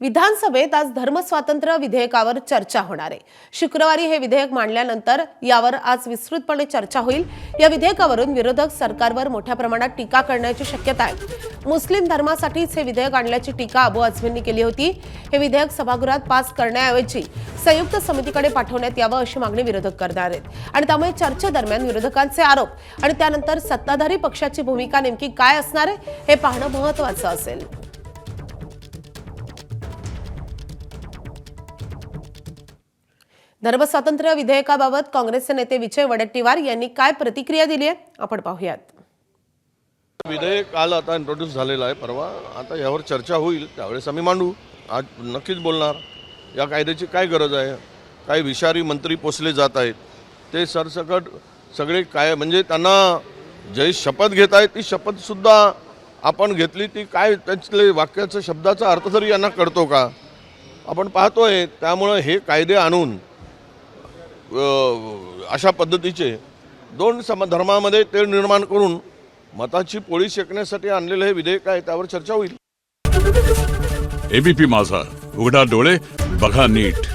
विधानसभेत आज धर्मस्वातंत्र्य विधेयकावर चर्चा होणार आहे। शुक्रवारी हे विधेयक मांडल्यानंतर यावर आज विस्तृतपणे चर्चा होईल। या विधेयकावरून विरोधक सरकारवर मोठ्या प्रमाणात टीका करण्याची शक्यता आहे। मुस्लिम धर्मासाठीच हे विधेयक आणल्याची टीका अबू आझमींनी केली होती। हे विधेयक सभागृहात पास करण्याऐवजी संयुक्त समितीकडे पाठवण्यात यावं अशी मागणी विरोधक करणार आहेत आणि त्यामुळे चर्चेदरम्यान विरोधकांचे आरोप आणि त्यानंतर सत्ताधारी पक्षाची भूमिका नेमकी काय असणार आहे हे पाहणं महत्त्वाचं असेल। धर्मस्वातंत्र्य विधेयकाबाबत काँग्रेसचे नेते विजय वडेट्टीवार यांनी काय प्रतिक्रिया दिली आहे आपण पाहूयात। विधेयक काल आता इंट्रोड्यूस झालेला आहे, परवा आता यावर चर्चा होईल, त्यावेळेस आम्ही मांडू। आज नक्कीच बोलणार या कायद्याची काय गरज आहे, काय विषारी मंत्री पोसले जात आहेत ते सरसकट सगळे काय म्हणजे त्यांना जे शपथ घेत आहेत ती शपथसुद्धा आपण घेतली ती काय त्यातले वाक्याचं शब्दाचा अर्थ तरी यांना कळतो का आपण पाहतोय। त्यामुळे हे कायदे आणून अशा पद्धतीचे दोन धर्मामध्ये तेढ निर्माण करून मताची पोळी शेकण्यासाठी आणलेले हे विधेयक आहे, त्यावर चर्चा होईल। एबीपी माझा, उघडा डोळे बघा नीट।